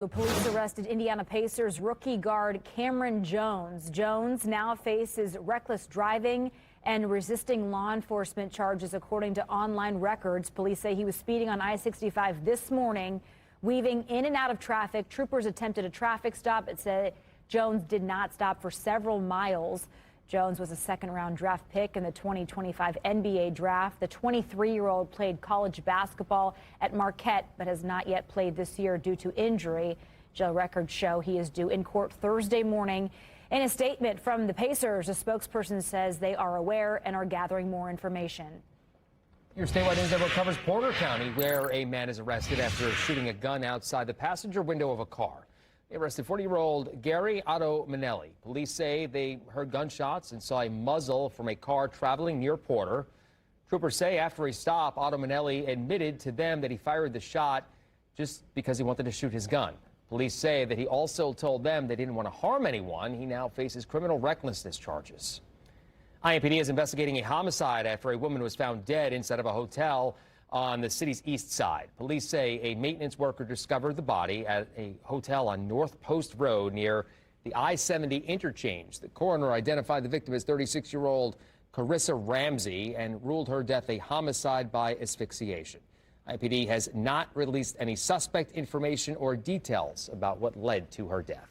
The police arrested Indiana Pacers rookie guard Kam Jones. Jones now faces reckless driving and resisting law enforcement charges, according to online records. Police say he was speeding on I-65 this morning, weaving in and out of traffic. Troopers attempted a traffic stop. It said Jones did not stop for several miles. Jones was a second-round draft pick in the 2025 NBA draft. The 23-year-old played college basketball at Marquette, but has not yet played this year due to injury. Jail records show he is due in court Thursday morning. In a statement from the Pacers, a spokesperson says they are aware and are gathering more information. Your statewide news network covers Porter County, where a man is arrested after shooting a gun outside the passenger window of a car. They arrested 40-year-old Gary Otto Manelli. Police say they heard gunshots and saw a muzzle from a car traveling near Porter. Troopers say after a stop, Otto Manelli admitted to them that he fired the shot just because he wanted to shoot his gun. Police say that he also told them they didn't want to harm anyone. He now faces criminal recklessness charges. IMPD is investigating a homicide after a woman was found dead inside of a hotel on the city's east side. Police say a maintenance worker discovered the body at a hotel on North Post Road near the I-70 interchange. The coroner identified the victim as 36-year-old Carissa Ramsey and ruled her death a homicide by asphyxiation. IMPD has not released any suspect information or details about what led to her death.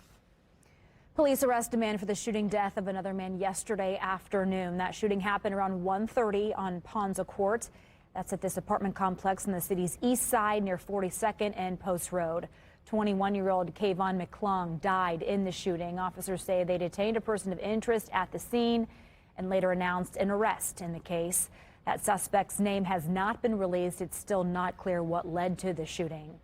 Police arrest a man for the shooting death of another man yesterday afternoon. That shooting happened around 1:30 on Ponza Court. That's at this apartment complex in the city's east side near 42nd and Post Road. 21-year-old Kayvon McClung died in the shooting. Officers say they detained a person of interest at the scene and later announced an arrest in the case. That suspect's name has not been released. It's still not clear what led to the shooting.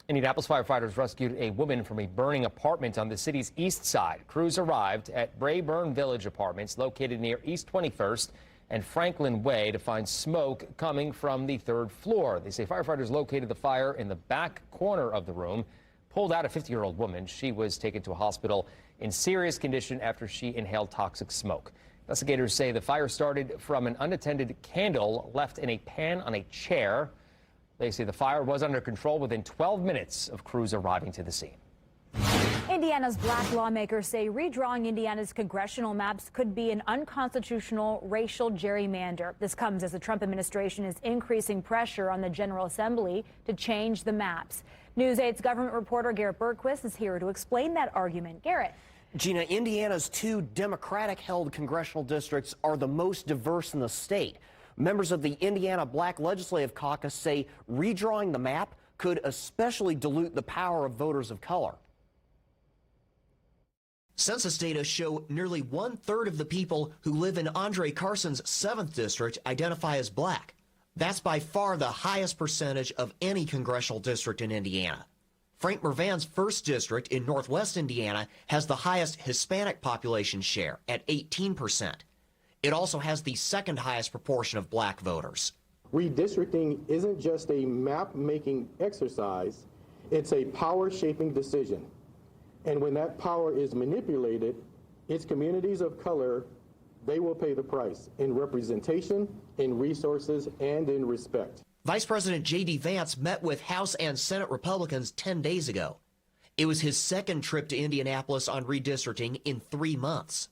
Indianapolis firefighters rescued a woman from a burning apartment on the city's east side. Crews arrived at Brayburn Village Apartments located near East 21st and Franklin Way to find smoke coming from the third floor. They say firefighters located the fire in the back corner of the room, pulled out a 50-year-old woman. She was taken to a hospital in serious condition after she inhaled toxic smoke. Investigators say the fire started from an unattended candle left in a pan on a chair. They say the fire was under control within 12 minutes of crews arriving to the scene. Indiana's black lawmakers say redrawing Indiana's congressional maps could be an unconstitutional racial gerrymander. This comes as the Trump administration is increasing pressure on the General Assembly to change the maps. News 8's government reporter Garrett Bergquist is here to explain that argument. Garrett. Gina, Indiana's two Democratic-held congressional districts are the most diverse in the state. Members of the Indiana Black Legislative Caucus say redrawing the map could especially dilute the power of voters of color. Census data show nearly 1/3 of the people who live in Andre Carson's 7th district identify as black. That's by far the highest percentage of any congressional district in Indiana. Frank Mervan's 1st district in northwest Indiana has the highest Hispanic population share at 18%. It also has the 2nd highest proportion of black voters. Redistricting isn't just a map-making exercise, it's a power-shaping decision. And when that power is manipulated, it's communities of color, they will pay the price in representation, in resources, and in respect. Vice President J.D. Vance met with House and Senate Republicans 10 days ago. It was his 2nd trip to Indianapolis on redistricting in 3 months.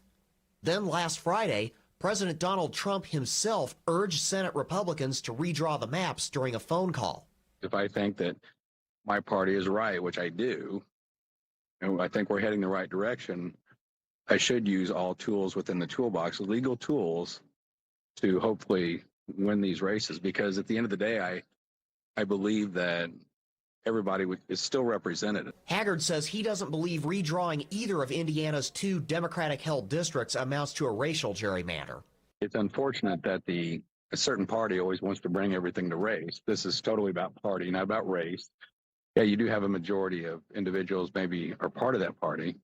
Then last Friday, President Donald Trump himself urged Senate Republicans to redraw the maps during a phone call. If I think that my party is right, which I do, and I think we're heading the right direction, I should use all tools within the toolbox, legal tools, to hopefully win these races. Because at the end of the day, I believe that everybody is still represented. Haggard says he doesn't believe redrawing either of Indiana's 2 Democratic-held districts amounts to a racial gerrymander. It's unfortunate that a certain party always wants to bring everything to race. This is totally about party, not about race. Yeah, you do have a majority of individuals maybe are part of that party,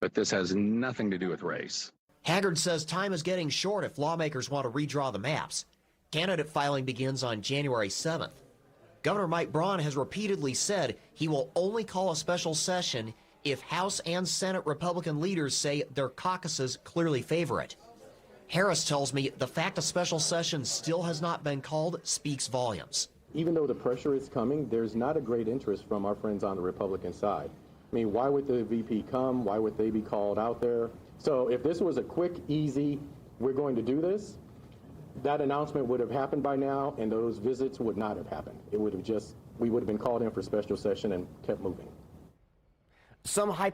but this has nothing to do with race. Haggard says time is getting short if lawmakers want to redraw the maps. Candidate filing begins on January 7th. Governor Mike Braun has repeatedly said he will only call a special session if House and Senate Republican leaders say their caucuses clearly favor it. Harris tells me the fact a special session still has not been called speaks volumes. Even though the pressure is coming, there's not a great interest from our friends on the Republican side. I mean, why would the VP come? Why would they be called out there? So if this was a quick, easy, we're going to do this, that announcement would have happened by now, and those visits would not have happened. It would have just, we would have been called in for special session and kept moving. Some high